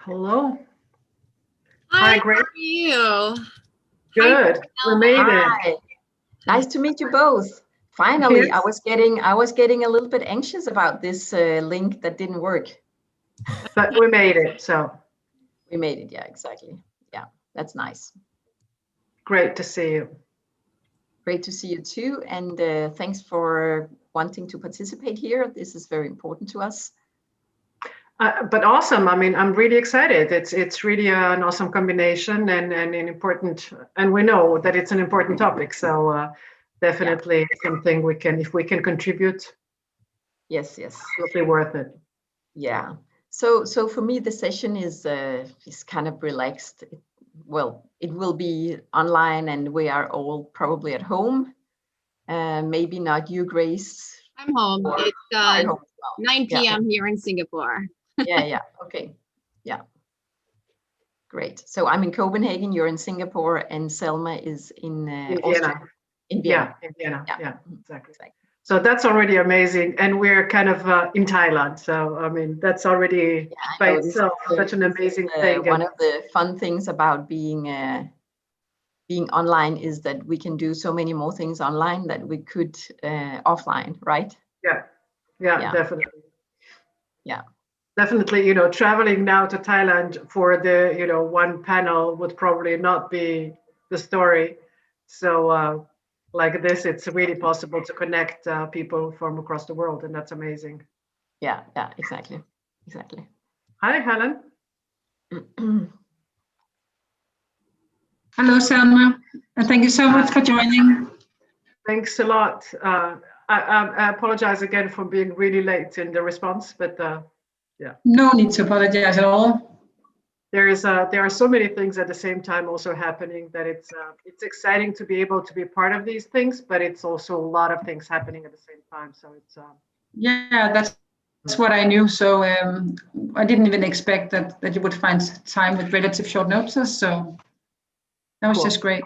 Hello. Hi, Hi, Grace. how are you? Good. We made it. Hi, nice to meet you both. Finally, Yes. I was getting a little bit anxious about this link that didn't work. But we made it. So We made it, yeah, exactly. Yeah, that's nice. great to see you. Great to see you too, and thanks for wanting to participate here. This is very important to us. But awesome. I mean, I'm really excited. It's really an awesome combination and an important, and we know that it's an important topic. So definitely something we can, if we can contribute, Yes, yes. it'll be worth it. Yeah. So for me, the session is kind of relaxed. Well, it will be online, and we are all probably at home. Maybe not you, Grace. I'm home. Or It's at home as well. 9 Yeah. p.m. here in Singapore. Yeah. Okay. Yeah. Great. So I'm in Copenhagen. You're in Singapore, and Selma is in Austria. Vienna. In Vienna. Yeah, in Vienna. Yeah. Yeah, exactly. So that's already amazing. And we're kind of in Thailand. So, I mean, that's already by itself such an amazing thing. One of the fun things about being online is that we can do so many more things online that we could offline, right? Yeah, definitely. Yeah. Definitely, traveling now to Thailand for the, one panel would probably not be the story. So like this, it's really possible to connect people from across the world, and that's amazing. Yeah, exactly. Hi, Helen. Hello, Selma, and thank you so much for joining. Thanks a lot. I apologize again for being really late in the response, but yeah. No need to apologize at all. There are so many things at the same time also happening that it's exciting to be able to be part of these things, but it's also a lot of things happening at the same time. So it's yeah, that's what I knew. So I didn't even expect that you would find time with relative short notice. So that was just great.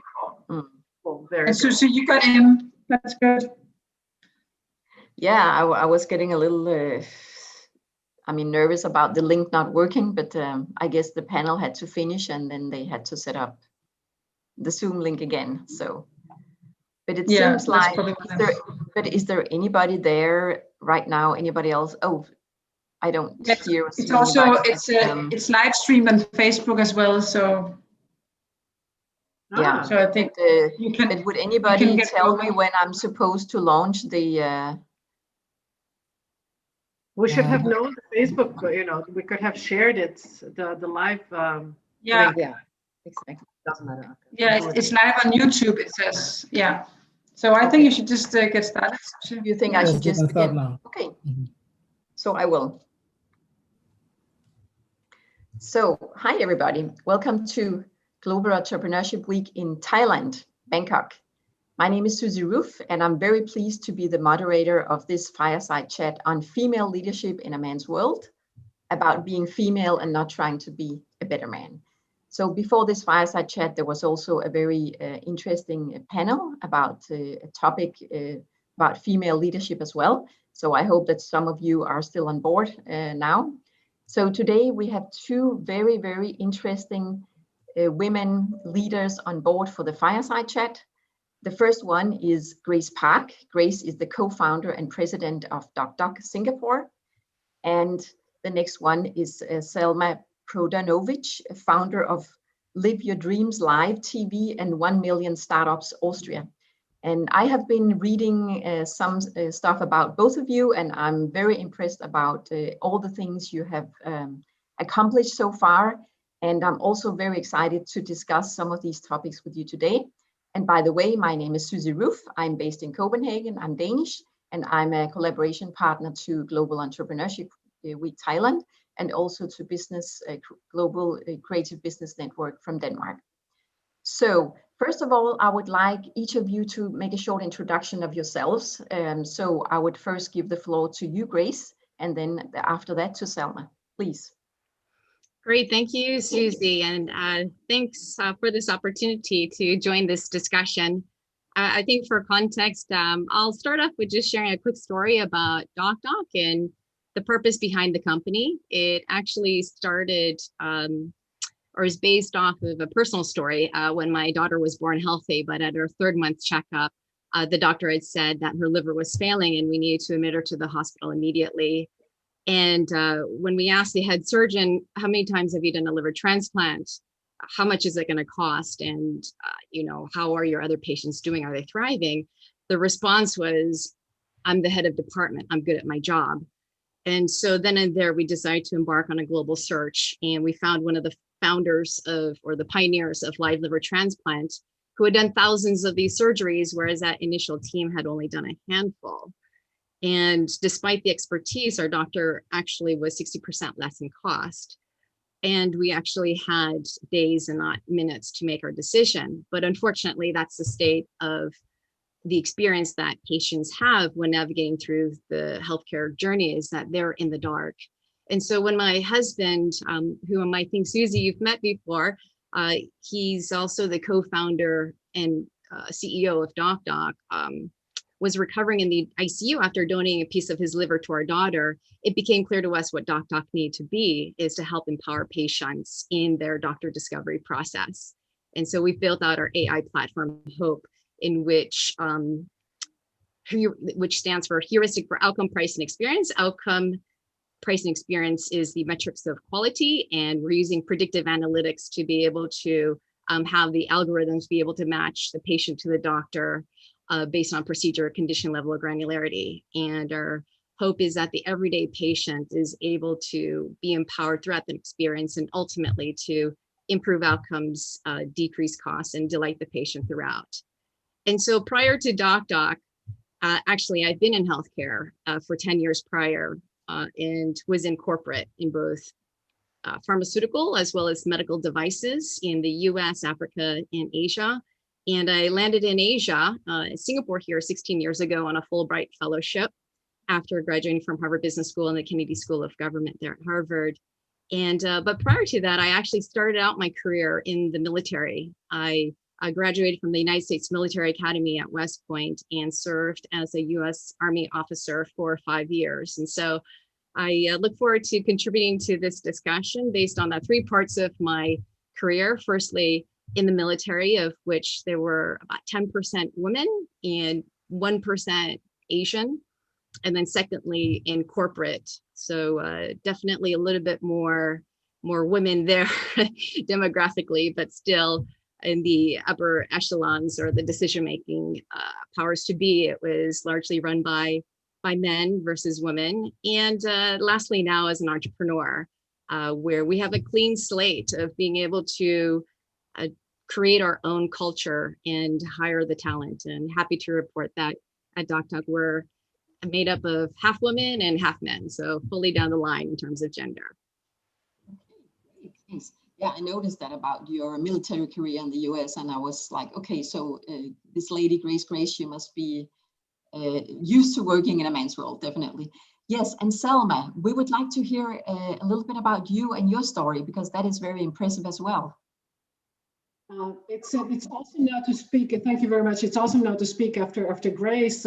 Cool. And Susie, you got in. That's good. Yeah, I was getting a little nervous about the link not working, but I guess the panel had to finish and then they had to set up the Zoom link again. So, but it seems like, is there anybody there right now? Anybody else? Oh, I don't hear. It's also, it's live streamed on Facebook as well. So yeah, so I think you can. But would anybody tell me when I'm supposed to launch the? We should have known the Facebook. We could have shared it. The live. Yeah. Link. Yeah. Exactly. Doesn't matter. Yeah, it's live on YouTube. It says. Yeah. So I think you should just get started. You think I should just begin? Now. Okay. So I will. So hi everybody. Welcome to Global Entrepreneurship Week in Thailand, Bangkok. My name is Susie Roof, and I'm very pleased to be the moderator of this fireside chat on female leadership in a man's world, about being female and not trying to be a better man. So before this fireside chat, there was also a very interesting panel about a topic about female leadership as well. So I hope that some of you are still on board now. So today we have two very, very interesting women leaders on board for the fireside chat. The first one is Grace Park. Grace is the co-founder and president of DocDoc Singapore. And the next one is Selma Prodanovic, founder of Live Your Dreams Live TV and 1 Million Startups Austria. And I have been reading some stuff about both of you, and I'm very impressed about all the things you have accomplished so far. And I'm also very excited to discuss some of these topics with you today. And by the way, my name is Susie Roof. I'm based in Copenhagen. I'm Danish, and I'm a collaboration partner to Global Entrepreneurship Week Thailand, and also to Global Creative Business Network from Denmark. So first of all, I would like each of you to make a short introduction of yourselves. So I would first give the floor to you, Grace, and then after that to Selma, please. Great, thank you, Susie, and thanks for this opportunity to join this discussion. I think for context, I'll start off with just sharing a quick story about DocDoc and the purpose behind the company. It actually started or is based off of a personal story. When my daughter was born healthy, but at her 3rd month checkup, the doctor had said that her liver was failing and we needed to admit her to the hospital immediately. And when we asked the head surgeon, how many times have you done a liver transplant? How much is it going to cost? And, how are your other patients doing? Are they thriving? The response was, I'm the head of department. I'm good at my job. And so then and there, we decided to embark on a global search. And we found one of the founders or the pioneers of live liver transplant, who had done thousands of these surgeries, whereas that initial team had only done a handful. And despite the expertise, our doctor actually was 60% less in cost. And we actually had days and not minutes to make our decision. But unfortunately, that's the state of the experience that patients have when navigating through the healthcare journey, is that they're in the dark. And so when my husband, whom I think, Susie, you've met before, he's also the co-founder and CEO of DocDoc, was recovering in the ICU after donating a piece of his liver to our daughter, it became clear to us what DocDoc needed to be, is to help empower patients in their doctor discovery process. And so we've built out our AI platform, Hope, in which stands for heuristic for outcome, price, and experience. Outcome, price, and experience is the metrics of quality, and we're using predictive analytics to be able to have the algorithms be able to match the patient to the doctor based on procedure, condition level of granularity. And our hope is that the everyday patient is able to be empowered throughout the experience and ultimately to improve outcomes, decrease costs, and delight the patient throughout. And so prior to DocDoc, actually, I've been in healthcare for 10 years prior and was in corporate in both pharmaceutical as well as medical devices in the US, Africa, and Asia. And I landed in Asia, Singapore here 16 years ago on a Fulbright fellowship after graduating from Harvard Business School and the Kennedy School of Government there at Harvard. And but prior to that, I actually started out my career in the military. I graduated from the United States Military Academy at West Point and served as a US Army officer for 5 years. And so I look forward to contributing to this discussion based on the 3 parts of my career. Firstly, in the military, of which there were about 10% women and 1% Asian. And then secondly, in corporate. So definitely a little bit more women there demographically, but still in the upper echelons or the decision-making powers to be, it was largely run by men versus women. And lastly, now as an entrepreneur, where we have a clean slate of being able to create our own culture and hire the talent. And happy to report that at DocDoc, we're made up of half women and half men. So fully down the line in terms of gender. Okay, great, thanks. Yeah, I noticed that about your military career in the US, and I was like, okay, so this lady, Grace, you must be used to working in a man's role, definitely. Yes, and Selma, we would like to hear a little bit about you and your story, because that is very impressive as well. It's awesome now to speak. Thank you very much. It's awesome now to speak after Grace,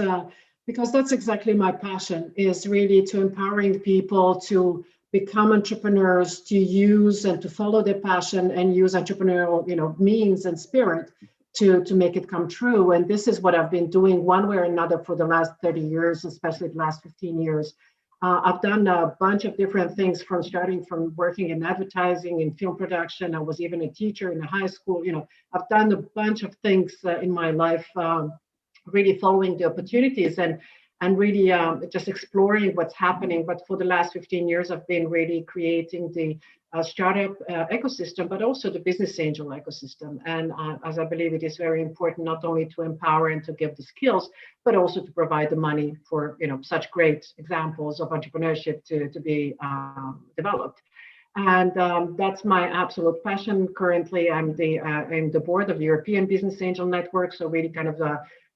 because that's exactly my passion, is really to empowering people to become entrepreneurs, to use and to follow their passion and use entrepreneurial, means and spirit to make it come true. And this is what I've been doing one way or another for the last 30 years, especially the last 15 years. I've done a bunch of different things, from starting from working in advertising, in film production. I was even a teacher in a high school. I've done a bunch of things in my life, really following the opportunities and really just exploring what's happening. But for the last 15 years, I've been really creating the startup ecosystem, but also the business angel ecosystem. And as I believe it is very important, not only to empower and to give the skills, but also to provide the money for such great examples of entrepreneurship to be developed. And that's my absolute passion. Currently, I'm in the board of the European Business Angel Network, so really kind of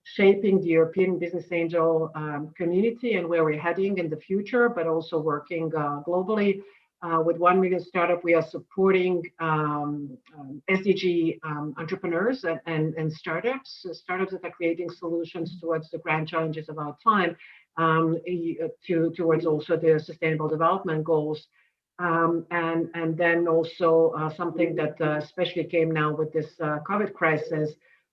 shaping the European business angel community and where we're heading in the future, but also working globally. With 1 Million Startup, we are supporting SDG entrepreneurs and startups that are creating solutions towards the grand challenges of our time. towards also the Sustainable Development Goals. And then also something that especially came now with this COVID crisis,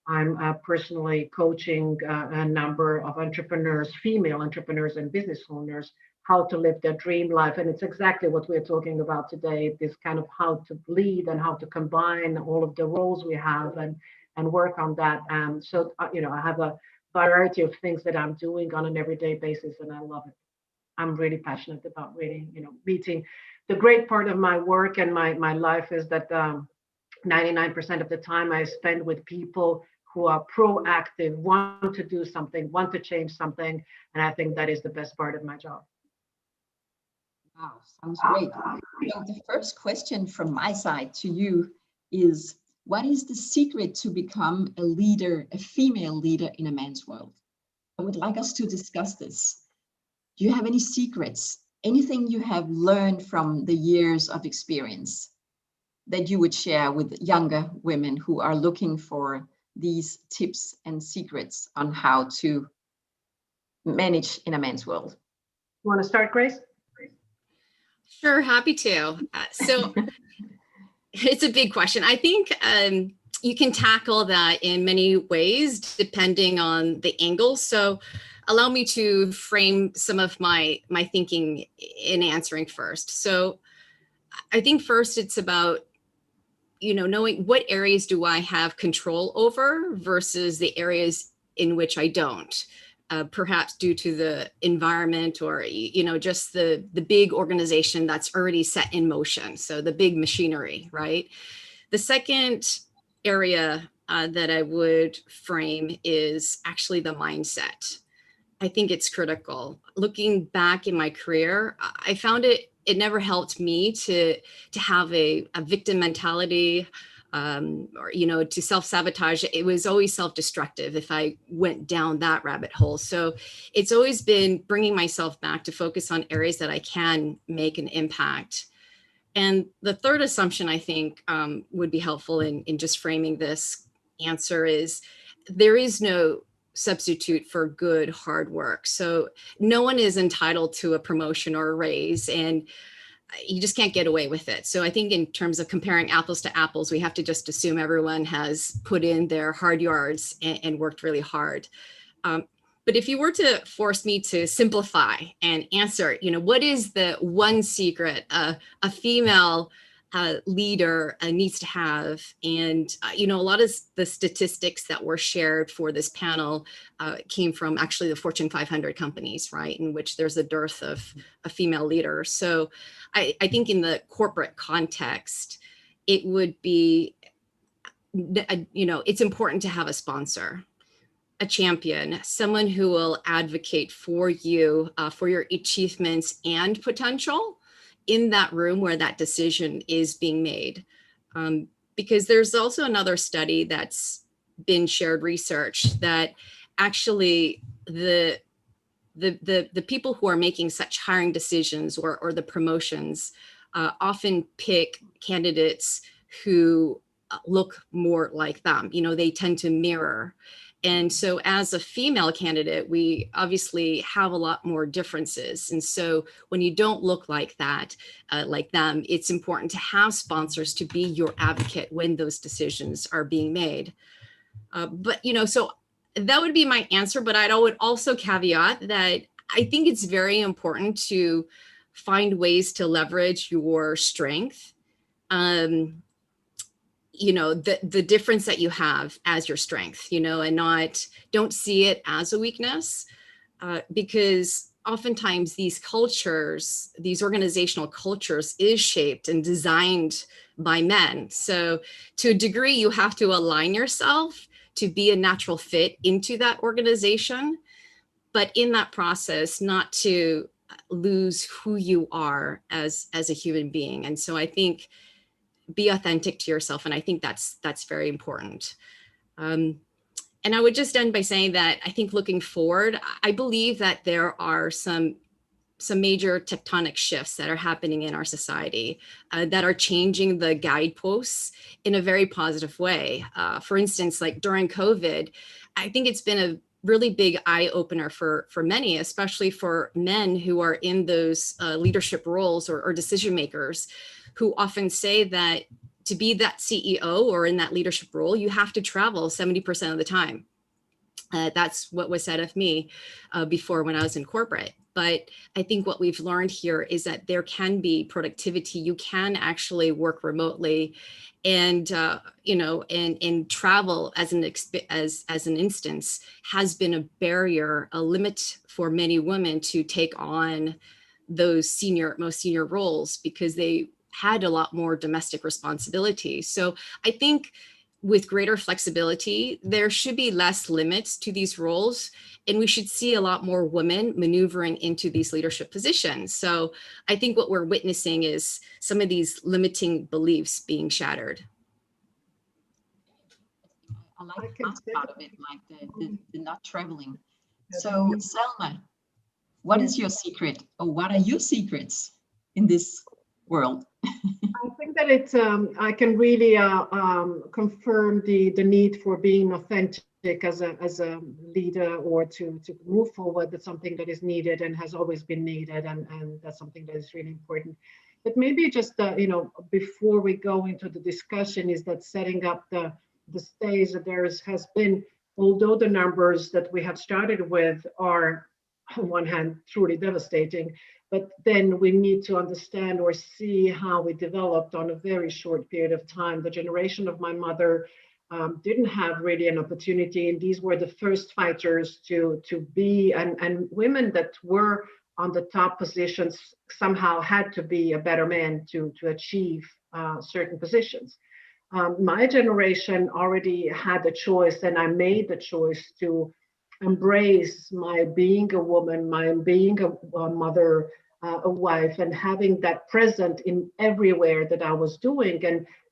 I'm personally coaching a number of entrepreneurs, female entrepreneurs and business owners, how to live their dream life. And it's exactly what we're talking about today, this kind of how to lead and how to combine all of the roles we have and work on that. So, I have a variety of things that I'm doing on an everyday basis, and I love it. I'm really passionate about really, meeting. The great part of my work and my life is that 99% of the time I spend with people who are proactive, want to do something, want to change something. And I think that is the best part of my job. Wow, sounds great. So the first question from my side to you is, what is the secret to become a leader, a female leader in a man's world? I would like us to discuss this. Do you have any secrets, anything you have learned from the years of experience that you would share with younger women who are looking for these tips and secrets on how to manage in a man's world? You want to start, Grace? Sure, happy to. So it's a big question. I think you can tackle that in many ways depending on the angle. So allow me to frame some of my thinking in answering first. So I think first it's about, knowing what areas do I have control over versus the areas in which I don't. Perhaps due to the environment or, just the big organization that's already set in motion. So the big machinery, right? The second area that I would frame is actually the mindset. I think it's critical. Looking back in my career, I found it never helped me to have a victim mentality, or, to self-sabotage. It was always self-destructive if I went down that rabbit hole. So it's always been bringing myself back to focus on areas that I can make an impact. And the third assumption I think would be helpful in just framing this answer is there is no substitute for good hard work. So no one is entitled to a promotion or a raise, and you just can't get away with it. So I think in terms of comparing apples to apples, we have to just assume everyone has put in their hard yards and worked really hard. But if you were to force me to simplify and answer, what is the one secret a female leader needs to have? And, a lot of the statistics that were shared for this panel came from actually the Fortune 500 companies, right, in which there's a dearth of a female leader. So I think in the corporate context, it would be, it's important to have a sponsor, a champion, someone who will advocate for you, for your achievements and potential in that room where that decision is being made. Because there's also another study that's been shared research that actually the people who are making such hiring decisions or the promotions often pick candidates who look more like them. They tend to mirror. And so as a female candidate, we obviously have a lot more differences. And so when you don't look like that, like them, it's important to have sponsors to be your advocate when those decisions are being made. So that would be my answer, but I would also caveat that I think it's very important to find ways to leverage your strength. The difference that you have as your strength, and don't see it as a weakness, because oftentimes these cultures, these organizational cultures is shaped and designed by men. So to a degree, you have to align yourself to be a natural fit into that organization, but in that process, not to lose who you are as a human being. And so I think be authentic to yourself. And I think that's very important. And I would just end by saying that I think looking forward, I believe that there are some major tectonic shifts that are happening in our society that are changing the guideposts in a very positive way. For instance, like during COVID, I think it's been really big eye opener for many, especially for men who are in those leadership roles or decision makers, who often say that to be that CEO or in that leadership role, you have to travel 70% of the time. That's what was said of me before when I was in corporate. But I think what we've learned here is that there can be productivity. You can actually work remotely, and and travel as an instance has been a barrier, a limit for many women to take on those most senior roles, because they had a lot more domestic responsibility. So I think with greater flexibility, there should be less limits to these roles, and we should see a lot more women maneuvering into these leadership positions. So I think what we're witnessing is some of these limiting beliefs being shattered. I like the last part of it, like the not traveling. So Selma, what is your secret, or what are your secrets in this world? I think that it's I can really confirm the need for being authentic as a leader, or to move forward. That's something that is needed and has always been needed, and that's something that is really important. But maybe just before we go into the discussion, is that setting up the stage that has been, although the numbers that we have started with are on one hand truly devastating, but then we need to understand or see how we developed on a very short period of time. The generation of my mother didn't have really an opportunity, and these were the first fighters to be, and women that were on the top positions somehow had to be a better man to achieve certain positions. My generation already had a choice, and I made the choice to embrace my being a woman, my being a mother, a wife, and having that present in everywhere that I was doing,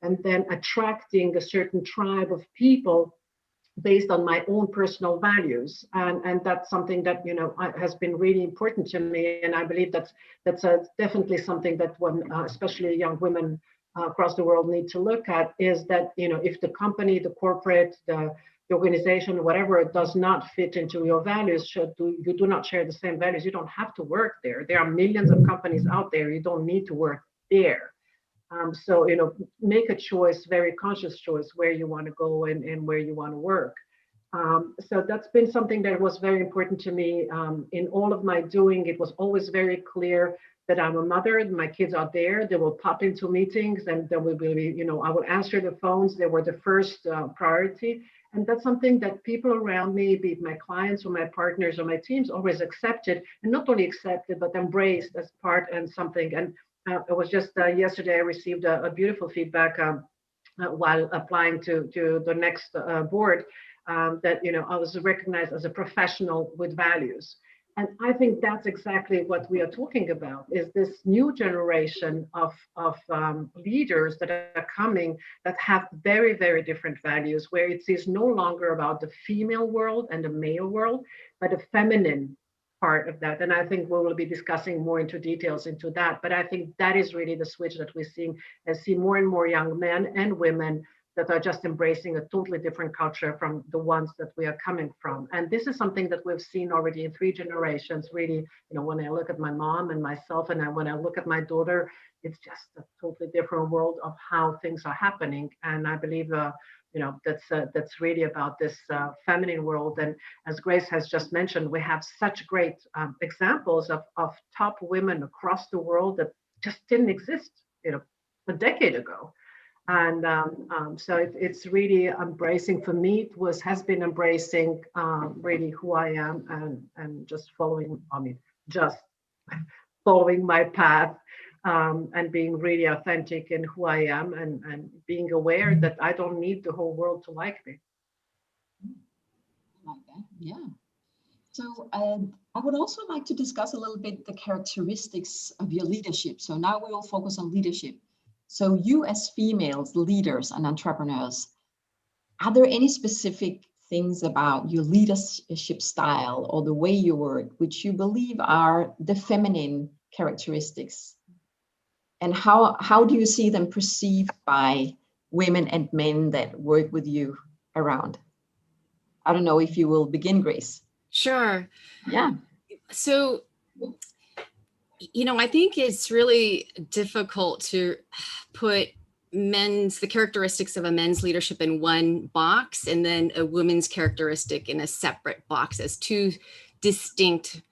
and then attracting a certain tribe of people based on my own personal values, and that's something that has been really important to me, and I believe that's definitely something that when especially young women across the world need to look at, is that if the company, the corporate, the organization, whatever, it does not fit into your values, you do not share the same values, you don't have to work there. There are millions of companies out there. You don't need to work there. So make a choice, very conscious choice, where you want to go and where you want to work. So that's been something that was very important to me. In all of my doing, it was always very clear that I'm a mother, my kids are there, they will pop into meetings, and then we will be, I will answer the phones. They were the first priority. And that's something that people around me, be it my clients or my partners or my teams, always accepted, and not only accepted, but embraced as part and something. And it was just yesterday, I received a beautiful feedback while applying to the next board, that I was recognized as a professional with values. And I think that's exactly what we are talking about, is this new generation of leaders that are coming that have very, very different values, where it is no longer about the female world and the male world, but a feminine part of that. And I think we will be discussing more into details into that. But I think that is really the switch that we're seeing, and see more and more young men and women that are just embracing a totally different culture from the ones that we are coming from. And this is something that we've seen already in 3 generations, really. When I look at my mom and myself, and when I look at my daughter, it's just a totally different world of how things are happening. And I believe, that's really about this feminine world. And as Grace has just mentioned, we have such great examples of top women across the world that just didn't exist, a decade ago. And so it's really embracing, for me, has been embracing really who I am, and just following my path, and being really authentic in who I am, and being aware that I don't need the whole world to like me. I like that, yeah. So I would also like to discuss a little bit the characteristics of your leadership. So now we will focus on leadership. So you, as females, leaders and entrepreneurs, are there any specific things about your leadership style or the way you work which you believe are the feminine characteristics? And how do you see them perceived by women and men that work with you around? I don't know if you will begin, Grace. Sure. Yeah. So, I think it's really difficult to put the characteristics of a men's leadership in one box and then a woman's characteristic in a separate box as two distinct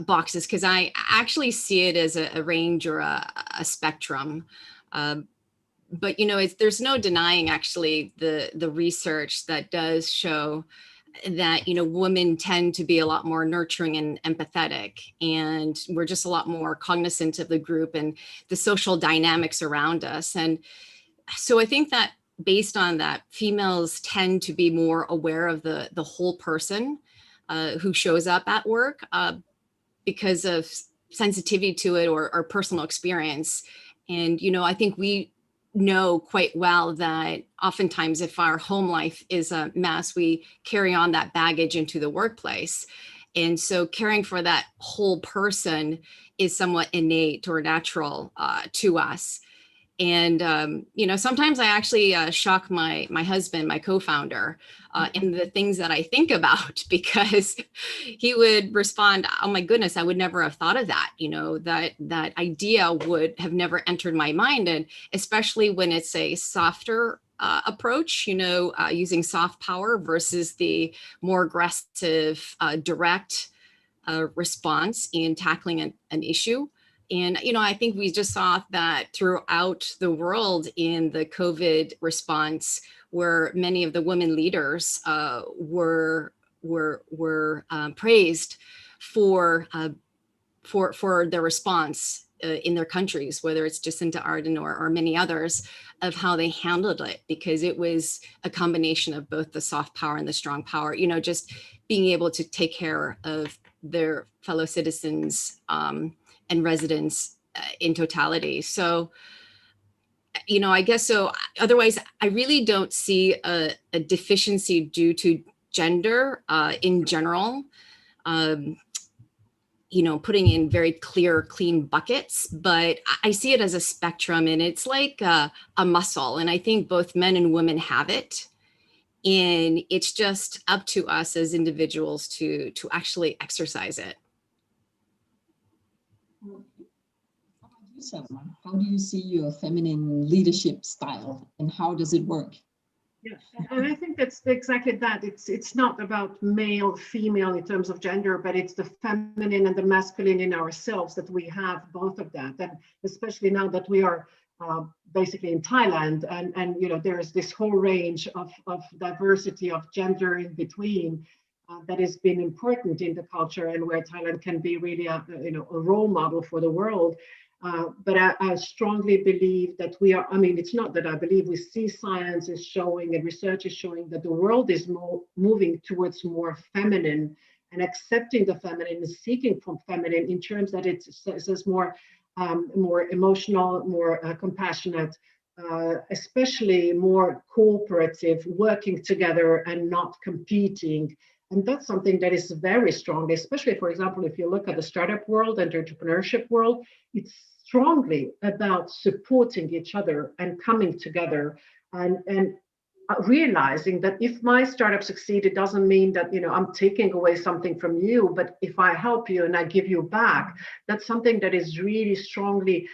boxes, because I actually see it as a range or a spectrum. But there's no denying actually the research that does show that women tend to be a lot more nurturing and empathetic, and we're just a lot more cognizant of the group and the social dynamics around us. And so I think that based on that, females tend to be more aware of the whole person who shows up at work because of sensitivity to it or personal experience. And I think we know quite well that oftentimes if our home life is a mess, we carry on that baggage into the workplace. And so caring for that whole person is somewhat innate or natural to us. And, sometimes I actually shock my husband, my co-founder, in the things that I think about, because he would respond, oh my goodness, I would never have thought of that. That idea would have never entered my mind. And especially when it's a softer approach, using soft power versus the more aggressive, direct response in tackling an issue. And, I think we just saw that throughout the world in the COVID response, where many of the women leaders were praised for their response in their countries, whether it's Jacinda Ardern or many others, of how they handled it, because it was a combination of both the soft power and the strong power, just being able to take care of their fellow citizens and residents in totality. So, I guess so. Otherwise, I really don't see a deficiency due to gender in general. Putting in very clear, clean buckets, but I see it as a spectrum, and it's like a muscle. And I think both men and women have it. And it's just up to us as individuals to actually exercise it. How do you see your feminine leadership style, and how does it work? Yeah, and I think that's exactly that. It's not about male, female in terms of gender, but it's the feminine and the masculine in ourselves, that we have both of that. And especially now that we are basically in Thailand, and there's this whole range of diversity of gender in between that has been important in the culture, and where Thailand can be really a role model for the world. But I strongly believe that we are, it's not that I believe, we see science is showing and research is showing that the world is moving towards more feminine, and accepting the feminine and seeking from feminine in terms that it says more emotional, more compassionate, especially more cooperative, working together and not competing. And that's something that is very strong, especially, for example, if you look at the startup world and the entrepreneurship world, it's strongly about supporting each other and coming together, and realizing that if my startup succeeds, it doesn't mean that I'm taking away something from you, but if I help you and I give you back, that's something that is really strongly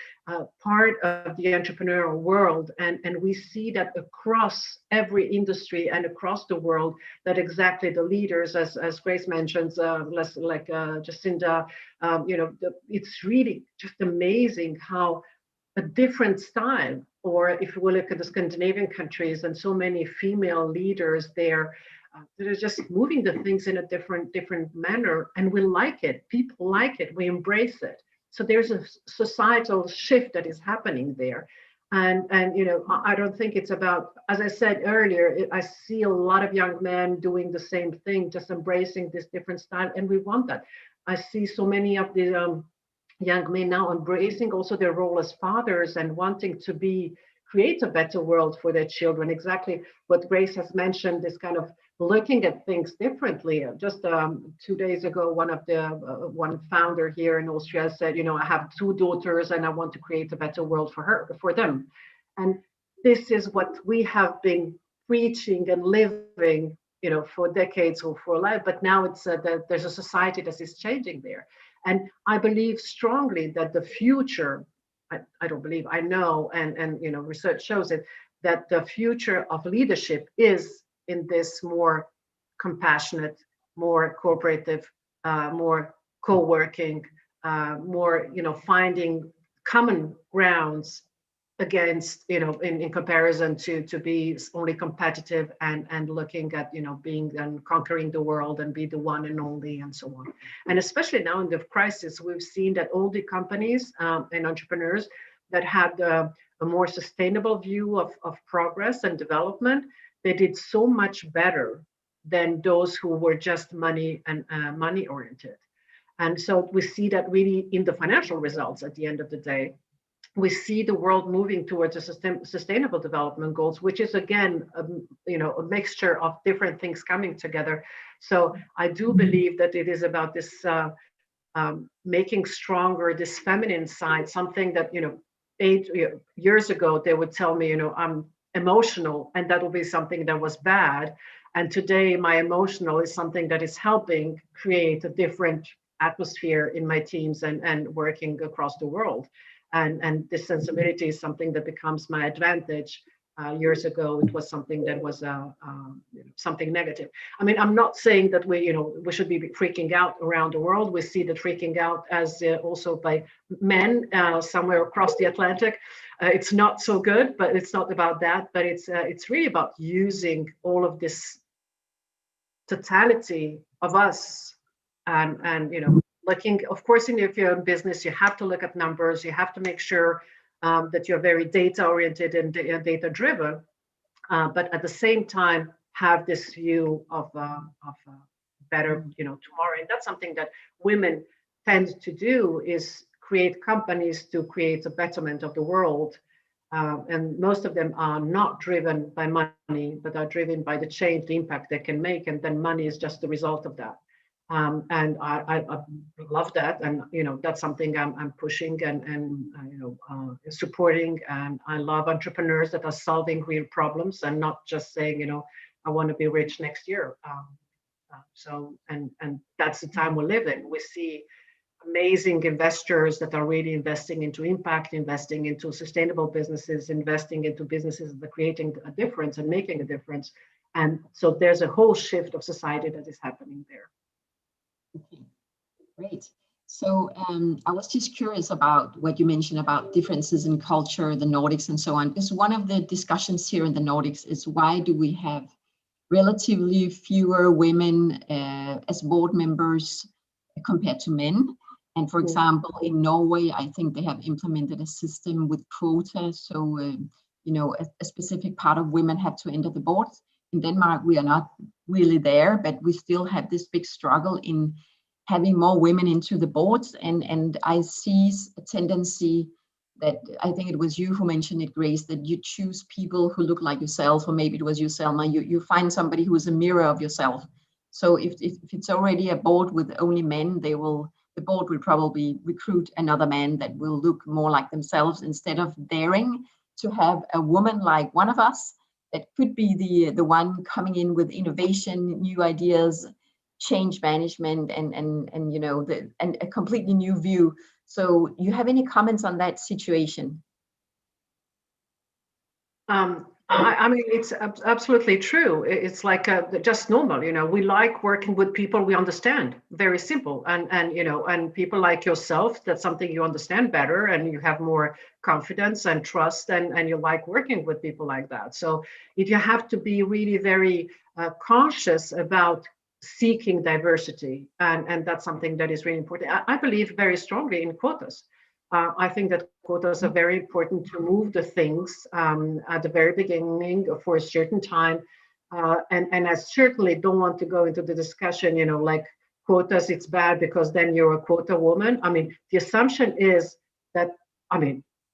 part of the entrepreneurial world. And we see that across every industry and across the world, that exactly the leaders, as Grace mentions, like Jacinda, it's really just amazing how a different style, or if we look at the Scandinavian countries and so many female leaders there, that are just moving the things in a different manner, and we like it. People like it. We embrace it. So there's a societal shift that is happening there, and I don't think it's about, as I said earlier, I see a lot of young men doing the same thing, just embracing this different style, and we want that. I see so many of the young men now embracing also their role as fathers and wanting to create a better world for their children. Exactly what Grace has mentioned, this kind of looking at things differently. Just 2 days ago, one founder here in Austria said, I have 2 daughters and I want to create a better world for them. And this is what we have been preaching and living for decades or for life. But now it's that there's a society that is changing there. And I believe strongly that the future, I don't believe, I know, and research shows it, that the future of leadership is in this more compassionate, more cooperative, more co-working, more, finding common grounds against, in comparison to be only competitive and looking at, being and conquering the world and be the one and only and so on. And especially now in the crisis, we've seen that all the companies and entrepreneurs that had a more sustainable view of progress and development, they did so much better than those who were just money and money oriented. And so we see that really in the financial results at the end of the day. We see the world moving towards a sustainable development goals, which is again, a mixture of different things coming together. So I do believe that it is about this making stronger this feminine side, something that 8 years ago they would tell me, I'm emotional, and that will be something that was bad. And today my emotional is something that is helping create a different atmosphere in my teams and working across the world. And this sensibility is something that becomes my advantage. Years ago, it was something that was something negative. I mean, I'm not saying that we should be freaking out around the world. We see that freaking out as also by men somewhere across the Atlantic. It's not so good, but it's not about that. But it's really about using all of this totality of us and looking, of course, if you're in business, you have to look at numbers. You have to make sure that you're very data oriented and data driven, but at the same time have this view of better, tomorrow. And that's something that women tend to do, is create companies to create a betterment of the world. And most of them are not driven by money, but are driven by the change, the impact they can make, and then money is just the result of that. And I love that, and that's something I'm pushing and supporting. And I love entrepreneurs that are solving real problems and not just saying, I want to be rich next year. So that's the time we live in. We see amazing investors that are really investing into impact, investing into sustainable businesses, investing into businesses that are creating a difference and making a difference. And so there's a whole shift of society that is happening there. Okay, great. So I was just curious about what you mentioned about differences in culture, the Nordics and so on, because one of the discussions here in the Nordics is, why do we have relatively fewer women as board members compared to men? And for example, in Norway, I think they have implemented a system with quotas. So, a specific part of women have to enter the board. In Denmark, we are not really there, but we still have this big struggle in having more women into the boards. And I see a tendency that, I think it was you who mentioned it, Grace, that you choose people who look like yourself, or maybe it was you, Selma, you find somebody who is a mirror of yourself. So if it's already a board with only men, the board will probably recruit another man that will look more like themselves, instead of daring to have a woman like one of us that could be the one coming in with innovation, new ideas, change management, and a completely new view. So you have any comments on that situation? I mean, it's absolutely true. It's like just normal, we like working with people we understand. Very simple. And people like yourself, that's something you understand better, and you have more confidence and trust, and you like working with people like that. So if you have to be really very conscious about seeking diversity, and that's something that is really important. I believe very strongly in quotas. I think that quotas are very important to move the things at the very beginning for a certain time. And I certainly don't want to go into the discussion, like quotas, it's bad because then you're a quota woman. I mean, the assumption is that,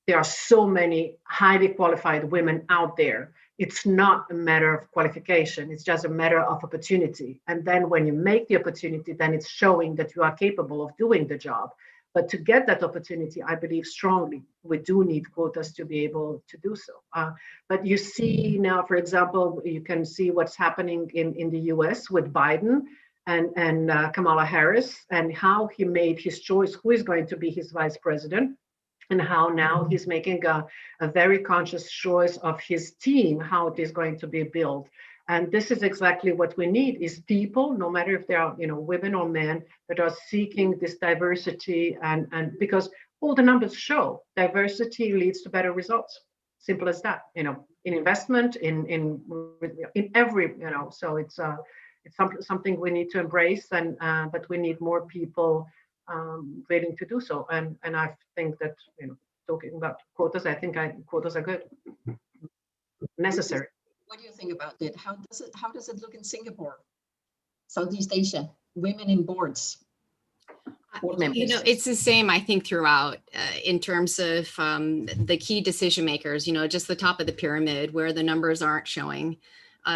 there are so many highly qualified women out there. It's not a matter of qualification. It's just a matter of opportunity. And then when you make the opportunity, then it's showing that you are capable of doing the job. But to get that opportunity, I believe strongly, we do need quotas to be able to do so. But you see now, for example, you can see what's happening in the US with Biden and Kamala Harris, and how he made his choice, who is going to be his vice president, and how now he's making a very conscious choice of his team, how it is going to be built. And this is exactly what we need, is people, no matter if they are, women or men, that are seeking this diversity, and because all the numbers show diversity leads to better results. Simple as that, in investment, in every, so it's something we need to embrace, and but we need more people willing to do so. And I think that, talking about quotas, I think quotas are good, necessary. What do you think about it? How does it look in Singapore, Southeast Asia, women in boards? Board members? It's the same, I think, throughout in terms of the key decision makers, just the top of the pyramid where the numbers aren't showing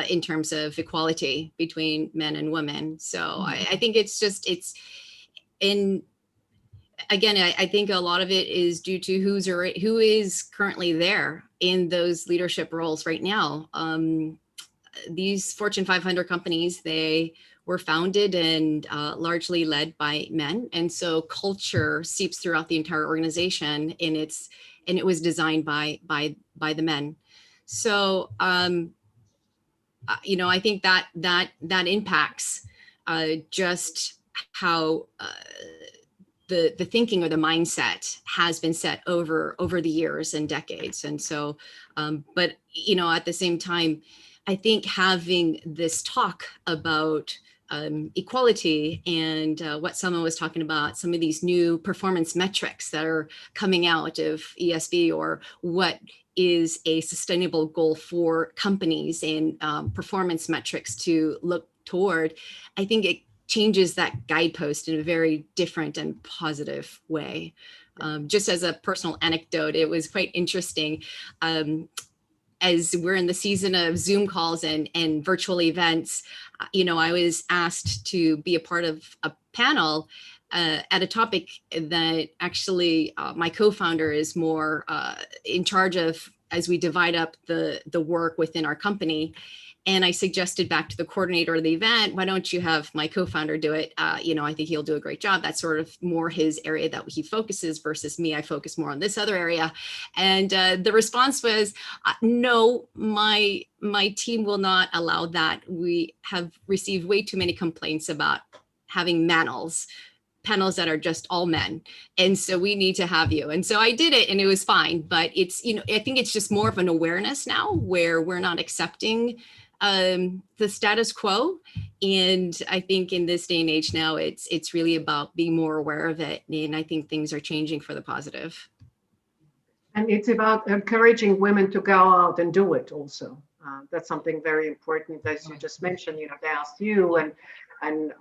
in terms of equality between men and women. So I think I think a lot of it is due to who is currently there in those leadership roles right now. These Fortune 500 companies, they were founded and largely led by men. And so culture seeps throughout the entire organization, and it was designed by the men. So, I think that impacts just how the thinking or the mindset has been set over the years and decades. And so, but, at the same time, I think having this talk about equality and what someone was talking about, some of these new performance metrics that are coming out of ESB, or what is a sustainable goal for companies and performance metrics to look toward, I think it changes that guidepost in a very different and positive way. Just as a personal anecdote, it was quite interesting. As we're in the season of Zoom calls and virtual events, I was asked to be a part of a panel at a topic that actually my co-founder is more in charge of, as we divide up the work within our company. And I suggested back to the coordinator of the event, why don't you have my co-founder do it? I think he'll do a great job. That's sort of more his area that he focuses, versus me. I focus more on this other area. And the response was, no, my team will not allow that. We have received way too many complaints about having panels that are just all men. And so we need to have you. And so I did it, and it was fine. But it's, I think it's just more of an awareness now, where we're not accepting the status quo. And I think in this day and age now, it's really about being more aware of it. And I think things are changing for the positive. And it's about encouraging women to go out and do it also. That's something very important, as you just mentioned. They asked you, and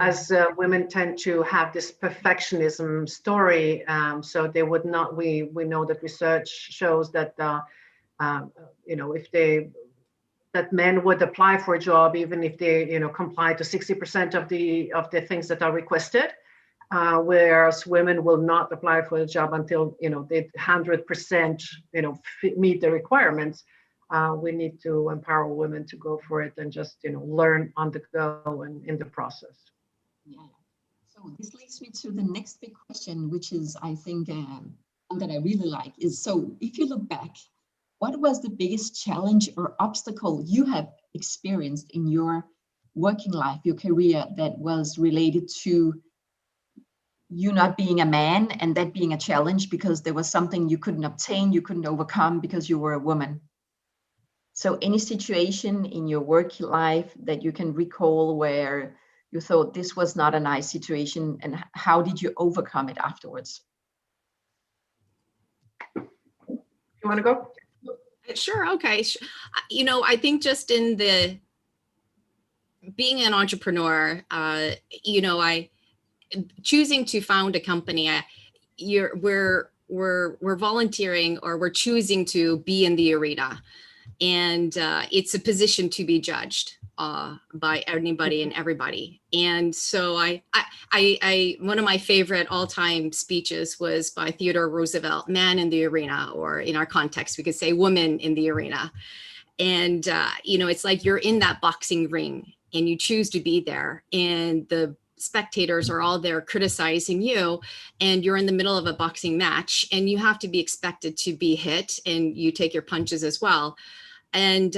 as women tend to have this perfectionism story, so they would not. We know that research shows that that men would apply for a job even if they comply to 60% of the things that are requested, whereas women will not apply for a job until they 100% meet the requirements. We need to empower women to go for it and just learn on the go and in the process. Yeah. So this leads me to the next big question, which is, I think, one that I really like, is, so if you look back, what was the biggest challenge or obstacle you have experienced in your working life, your career, that was related to you not being a man, and that being a challenge because there was something you couldn't obtain, you couldn't overcome because you were a woman? So any situation in your work life that you can recall where you thought this was not a nice situation, and how did you overcome it afterwards? You want to go? Sure. Okay. I think just in being an entrepreneur, I choosing to found a company, we're volunteering, or we're choosing to be in the arena, and it's a position to be judged. by anybody and everybody. And so one of my favorite all-time speeches was by Theodore Roosevelt, Man in the Arena, or in our context, we could say Woman in the Arena. And, it's like you're in that boxing ring and you choose to be there, and the spectators are all there criticizing you, and you're in the middle of a boxing match, and you have to be expected to be hit, and you take your punches as well. And,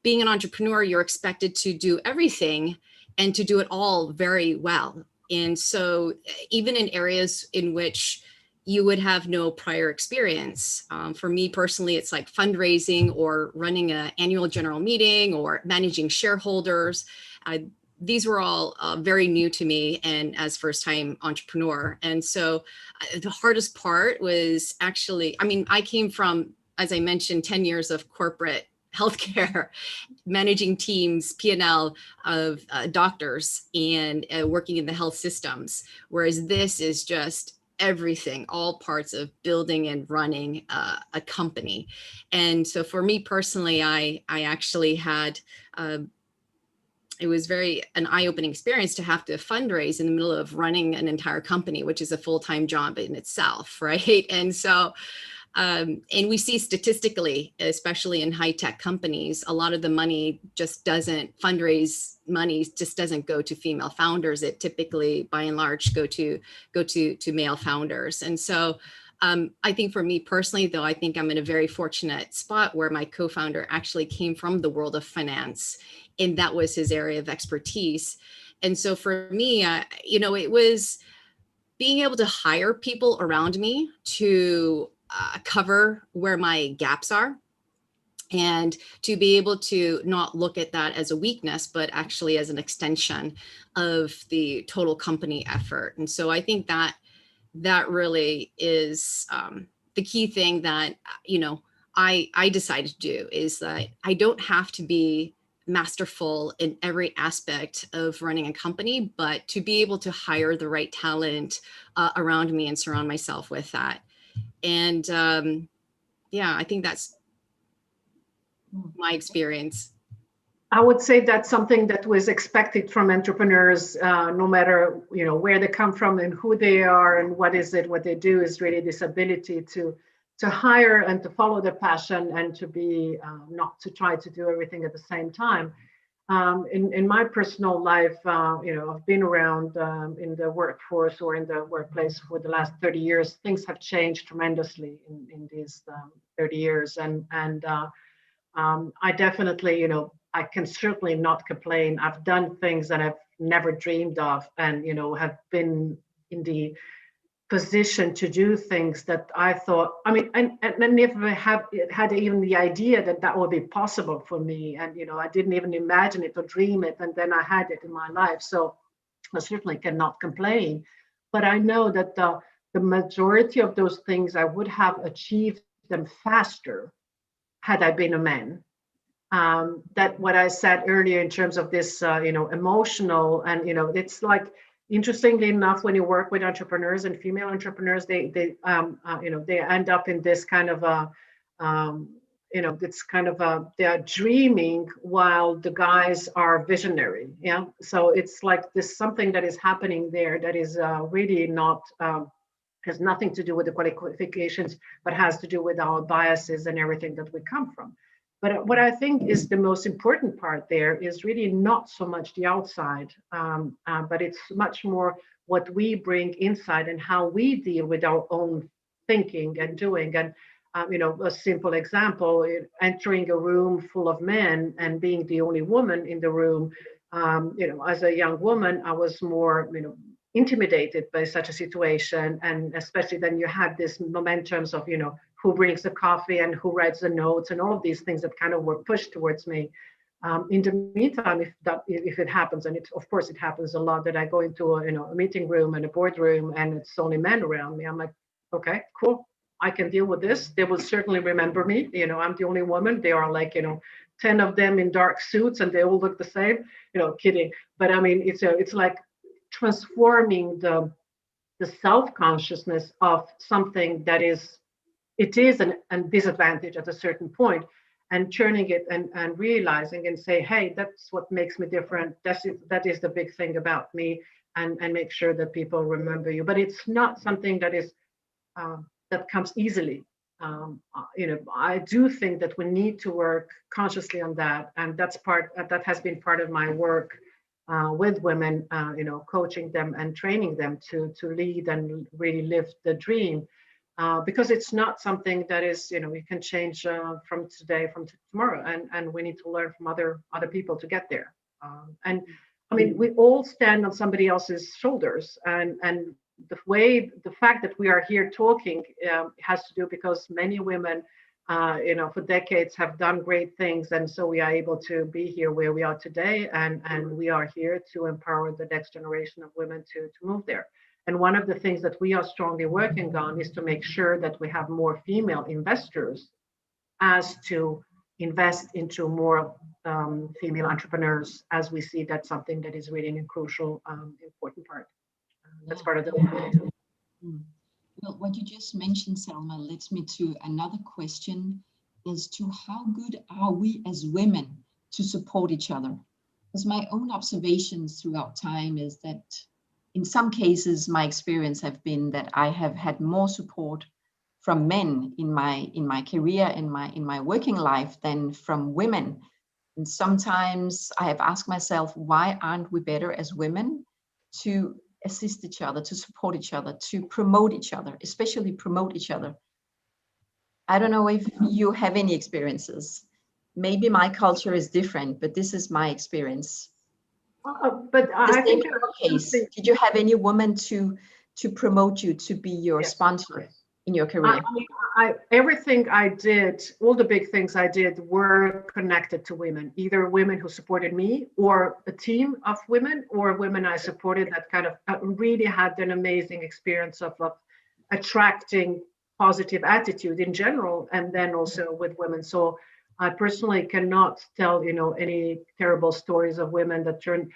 being an entrepreneur, you're expected to do everything and to do it all very well. And so even in areas in which you would have no prior experience. For me personally, it's like fundraising or running an annual general meeting or managing shareholders. These were all very new to me, and as first-time entrepreneur. And so the hardest part was actually, I came from, as I mentioned, 10 years of corporate healthcare, managing teams, P&L of doctors, and working in the health systems, whereas this is just everything, all parts of building and running a company. And so for me personally, I actually had, it was an eye-opening experience to have to fundraise in the middle of running an entire company, which is a full-time job in itself, right? And so, and we see statistically, especially in high-tech companies, a lot of the money just doesn't go to female founders. It typically, by and large, go to male founders. And so I think for me personally, though, I think I'm in a very fortunate spot where my co-founder actually came from the world of finance, and that was his area of expertise. And so for me, it was being able to hire people around me to cover where my gaps are, and to be able to not look at that as a weakness, but actually as an extension of the total company effort. And so I think that really is the key thing that, I decided to do, is that I don't have to be masterful in every aspect of running a company, but to be able to hire the right talent around me and surround myself with that. And I think that's my experience. I would say that's something that was expected from entrepreneurs, no matter where they come from and who they are and what they do, is really this ability to hire and to follow their passion, and to be not to try to do everything at the same time. In my personal life, I've been around in the workforce or in the workplace for the last 30 years. Things have changed tremendously in these 30 years, and I definitely, I can certainly not complain. I've done things that I've never dreamed of, and have been in the position to do things that I thought, and never had even the idea that would be possible for me. And, I didn't even imagine it or dream it. And then I had it in my life. So I certainly cannot complain. But I know that the majority of those things, I would have achieved them faster had I been a man. That what I said earlier in terms of this, emotional, and, it's like, interestingly enough, when you work with entrepreneurs and female entrepreneurs, they end up in this kind of they are dreaming while the guys are visionary. Yeah. So it's like this something that is happening there that is really not, has nothing to do with the qualifications, but has to do with our biases and everything that we come from. But what I think is the most important part there is really not so much the outside, but it's much more what we bring inside and how we deal with our own thinking and doing. And, a simple example, entering a room full of men and being the only woman in the room, as a young woman, I was more, intimidated by such a situation. And especially then you had this momentums of, who brings the coffee and who writes the notes and all of these things that kind of were pushed towards me. In the meantime, if it happens, and of course it happens a lot, that I go into a meeting room and a boardroom and it's only men around me, I'm like, okay, cool, I can deal with this. They will certainly remember me. I'm the only woman. They are like 10 of them in dark suits and they all look the same. Kidding. But it's like transforming the self-consciousness of something that is a disadvantage at a certain point, and churning it and realizing and say, hey, that's what makes me different. That is the big thing about me, and make sure that people remember you. But it's not something that is that comes easily. I do think that we need to work consciously on that, and that has been part of my work with women, coaching them and training them to lead and really live the dream, because it's not something that is, you can change from today, from tomorrow, and we need to learn from other people to get there. And I mean, we all stand on somebody else's shoulders, and the fact that we are here talking has to do because many women, for decades have done great things, and so we are able to be here where we are today, and we are here to empower the next generation of women to move there. And one of the things that we are strongly working on is to make sure that we have more female investors, as to invest into more female entrepreneurs, as we see that's something that is really a crucial, important part. That's part of the work. Well, what you just mentioned, Selma, leads me to another question as to how good are we as women to support each other? Because my own observations throughout time is that in some cases, my experience have been that I have had more support from men in my career, in my working life, than from women. And sometimes I have asked myself, why aren't we better as women to assist each other, to support each other, to promote each other, especially promote each other? I don't know if you have any experiences. Maybe my culture is different, but this is my experience. But I think in your case, did you have any woman to promote you, to be your sponsor in your career? Everything I did, all the big things I did were connected to women, either women who supported me or a team of women, or women I supported that kind of really had an amazing experience of attracting positive attitude in general, and then also with women. So I personally cannot tell, any terrible stories of women that turned,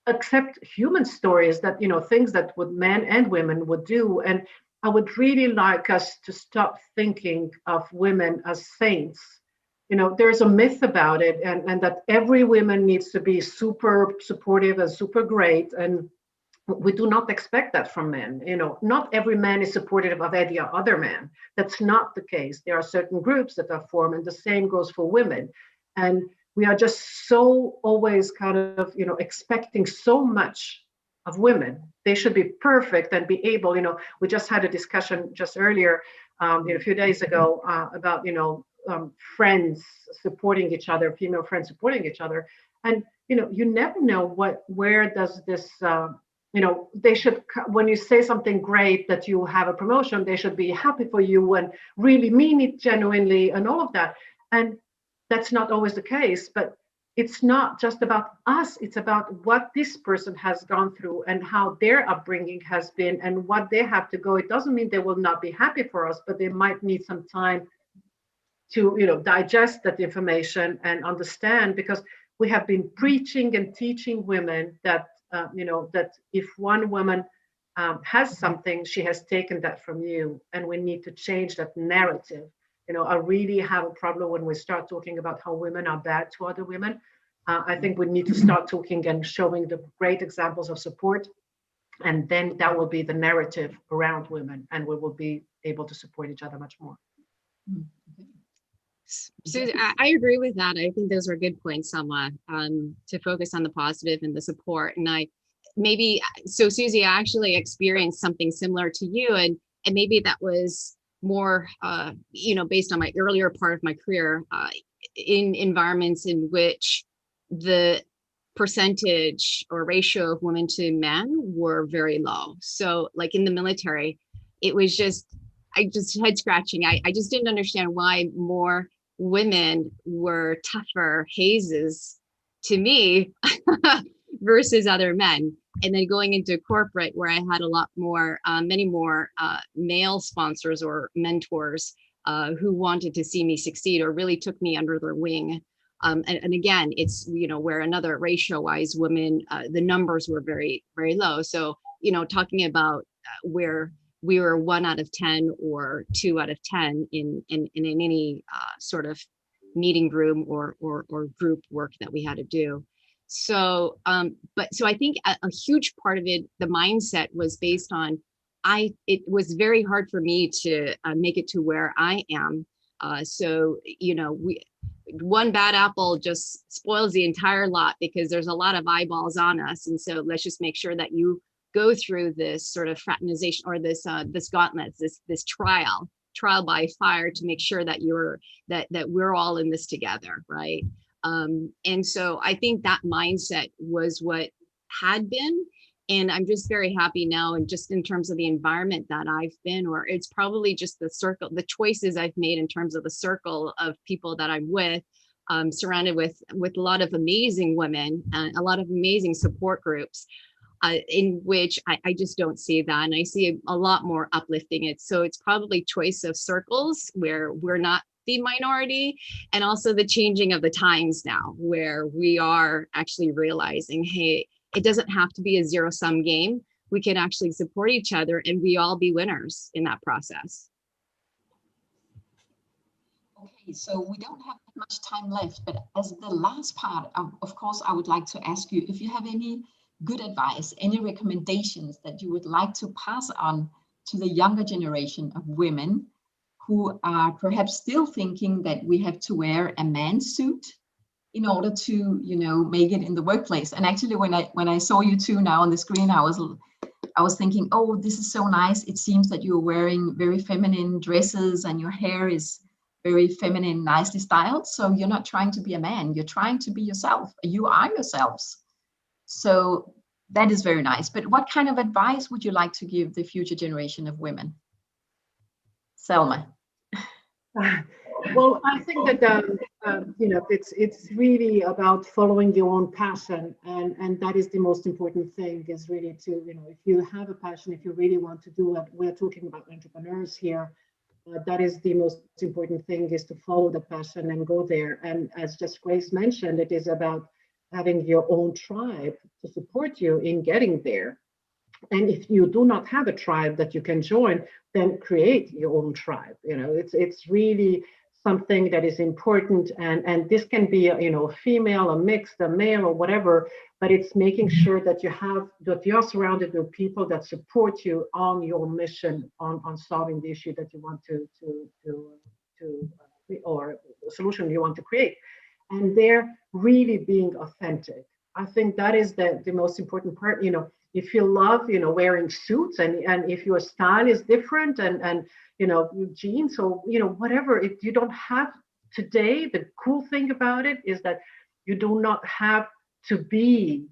except human stories that, things that would men and women would do. And I would really like us to stop thinking of women as saints. There's a myth about it, and that every woman needs to be super supportive and super great. And we do not expect that from men. Not every man is supportive of any other man. That's not the case. There are certain groups that are formed, and the same goes for women. And we are just so always kind of, expecting so much of women. They should be perfect and be able, we just had a discussion just earlier, a few days ago, about, friends supporting each other, female friends supporting each other. And, you never know where does this, they should, when you say something great that you have a promotion, they should be happy for you and really mean it genuinely and all of that. And that's not always the case, but it's not just about us. It's about what this person has gone through and how their upbringing has been and what they have to go. It doesn't mean they will not be happy for us, but they might need some time to, digest that information and understand, because we have been preaching and teaching women that, that if one woman has something, she has taken that from you, and we need to change that narrative. I really have a problem when we start talking about how women are bad to other women. I think we need to start talking and showing the great examples of support, and then that will be the narrative around women, and we will be able to support each other much more. Susie, I agree with that. I think those are good points, Selma, to focus on the positive and the support. And Susie, I actually experienced something similar to you, and maybe that was more, based on my earlier part of my career, in environments in which the percentage or ratio of women to men were very low. So like in the military, it was just head scratching. I just didn't understand why more women were tougher hazes to me versus other men. And then going into corporate, where I had a lot more, many more male sponsors or mentors who wanted to see me succeed or really took me under their wing. And again, it's, where another ratio-wise, women, the numbers were very, very low. So, talking about where we were 1 out of 10 or 2 out of 10 in any sort of meeting room or group work that we had to do. So, so I think a huge part of it, the mindset was based on, it was very hard for me to make it to where I am. So, one bad apple just spoils the entire lot because there's a lot of eyeballs on us. And so let's just make sure that you go through this sort of fraternization or this gauntlet, this trial by fire to make sure that that we're all in this together, right? And so I think that mindset was what had been. And I'm just very happy now, and just in terms of the environment that I've been, or it's probably just the choices I've made in terms of the circle of people that I'm with, surrounded with a lot of amazing women and a lot of amazing support groups, in which I just don't see that. And I see a lot more uplifting it. So it's probably choice of circles where we're not the minority, and also the changing of the times now, where we are actually realizing, hey, it doesn't have to be a zero-sum game. We can actually support each other and we all be winners in that process. Okay, so we don't have much time left, but as the last part, of course, I would like to ask you if you have any good advice, any recommendations that you would like to pass on to the younger generation of women who are perhaps still thinking that we have to wear a man's suit in order to, make it in the workplace. And actually, when I saw you two now on the screen, I was thinking, oh, this is so nice. It seems that you're wearing very feminine dresses and your hair is very feminine, nicely styled. So you're not trying to be a man. You're trying to be yourself. You are yourselves. So that is very nice. But what kind of advice would you like to give the future generation of women? Selma. Well, I think that it's really about following your own passion, and that is the most important thing. Is really to if you have a passion, if you really want to do it. We're talking about entrepreneurs here. That is the most important thing, is to follow the passion and go there. And as just Grace mentioned, it is about having your own tribe to support you in getting there. And if you do not have a tribe that you can join, then create your own tribe. It's really something that is important, and this can be a female, a mixed, a male, or whatever. But it's making sure that you're surrounded with people that support you on your mission on solving the issue that you want to or the solution you want to create, and they're really being authentic. I think that is the most important part. If you love wearing suits, and if your style is different, and jeans, or whatever, you don't have today. The cool thing about it is that you do not have to be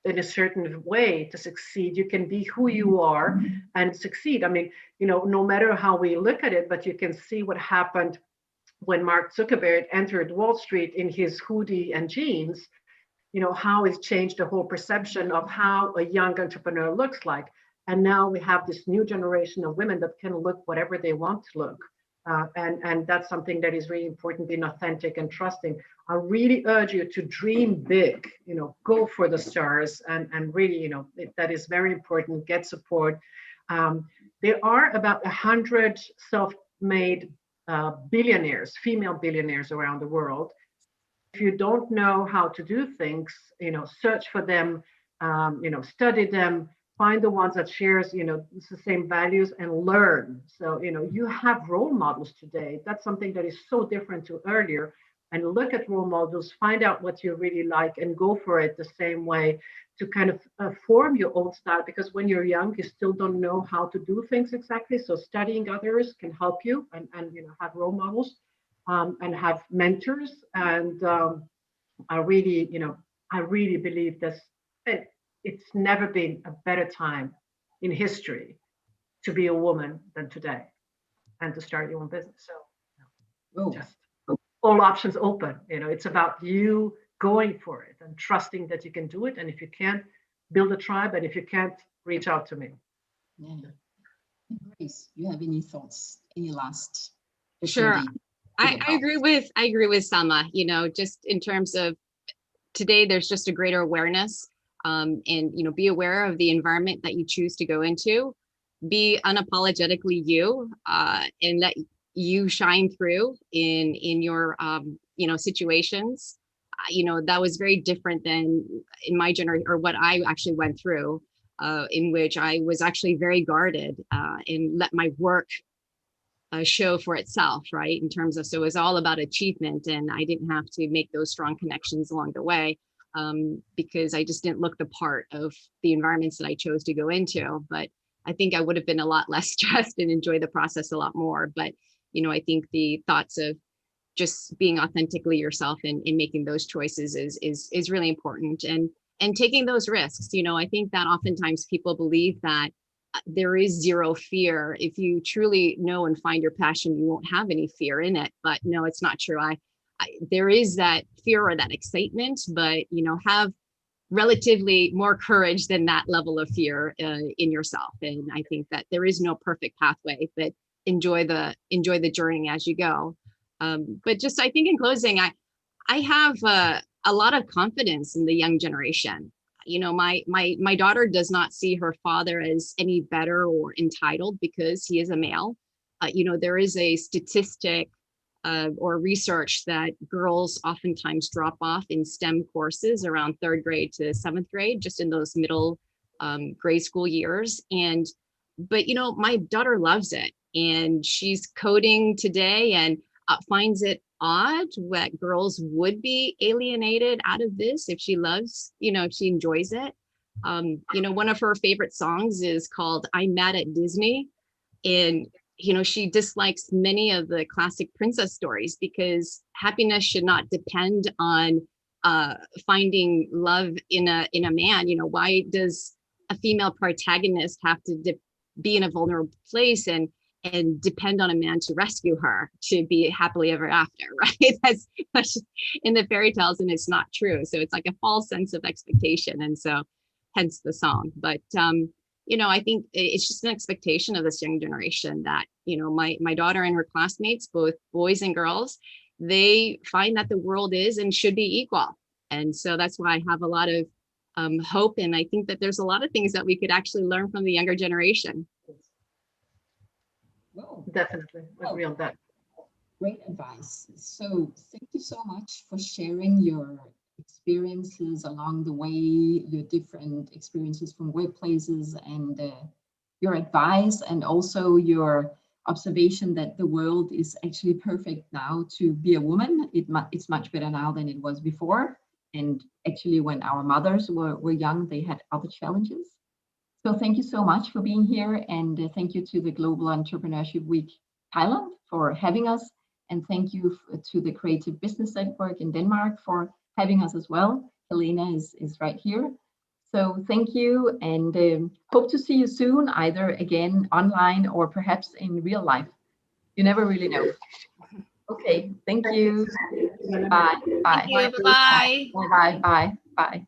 in a certain way to succeed. You can be who you are and succeed. I mean, no matter how we look at it, but you can see what happened when Mark Zuckerberg entered Wall Street in his hoodie and jeans. How it's changed the whole perception of how a young entrepreneur looks like. And now we have this new generation of women that can look whatever they want to look. And that's something that is really important, being authentic and trusting. I really urge you to dream big, go for the stars, and really, that is very important. Get support. There are about 100 self-made billionaires, female billionaires around the world. If you don't know how to do things, search for them, study them, find the ones that shares, the same values, and learn. So, you have role models today. That's something that is so different to earlier. And look at role models, find out what you really like, and go for it the same way to kind of form your own style. Because when you're young, you still don't know how to do things exactly. So studying others can help you, and have role models. And have mentors, and I really believe this. It's never been a better time in history to be a woman than today, and to start your own business. So, just all options open. It's about you going for it and trusting that you can do it. And if you can't, build a tribe. And if you can't, reach out to me. Yeah. Grace, you have any thoughts? Any last? Sure. I agree with Selma, just in terms of today, there's just a greater awareness, and, be aware of the environment that you choose to go into, be unapologetically you, and you shine through in your situations. That was very different than in my generation, or what I actually went through, in which I was actually very guarded and let my work show for itself, right? In terms of, so it was all about achievement, and I didn't have to make those strong connections along the way, because I just didn't look the part of the environments that I chose to go into. But I think I would have been a lot less stressed and enjoy the process a lot more. But, I think the thoughts of just being authentically yourself and making those choices is really important, and taking those risks. I think that oftentimes people believe that there is zero fear. If you truly know and find your passion, you won't have any fear in it. But no, it's not true. There is that fear or that excitement, but have relatively more courage than that level of fear in yourself. And I think that there is no perfect pathway, but enjoy the journey as you go. But just, I think in closing, I have a lot of confidence in the young generation. My daughter does not see her father as any better or entitled because he is a male. There is a statistic or research that girls oftentimes drop off in STEM courses around 3rd grade to 7th grade, just in those middle grade school years. But my daughter loves it, and she's coding today and finds it odd that girls would be alienated out of this if she loves, if she enjoys it. One of her favorite songs is called "I'm Mad at Disney," and she dislikes many of the classic princess stories because happiness should not depend on finding love in a man. Why does a female protagonist have to be in a vulnerable place and depend on a man to rescue her to be happily ever after, right? That's just in the fairy tales, and it's not true. So it's like a false sense of expectation, and so hence the song. But I think it's just an expectation of this young generation that my daughter and her classmates, both boys and girls, they find that the world is and should be equal, and so that's why I have a lot of hope, and I think that there's a lot of things that we could actually learn from the younger generation. Well, Definitely agree on that. great advice. So thank you so much for sharing your experiences along the way, your different experiences from workplaces, and your advice, and also your observation that the world is actually perfect now to be a woman. It's much better now than it was before. And actually, when our mothers were young, they had other challenges. So thank you so much for being here, and thank you to the Global Entrepreneurship Week Thailand for having us, and thank you to the Creative Business Network in Denmark for having us as well. Helena is right here. So thank you, and hope to see you soon, either again online or perhaps in real life. You never really know. Okay, thank you. Bye. Bye. Thank you. Bye. Bye. Bye. Bye.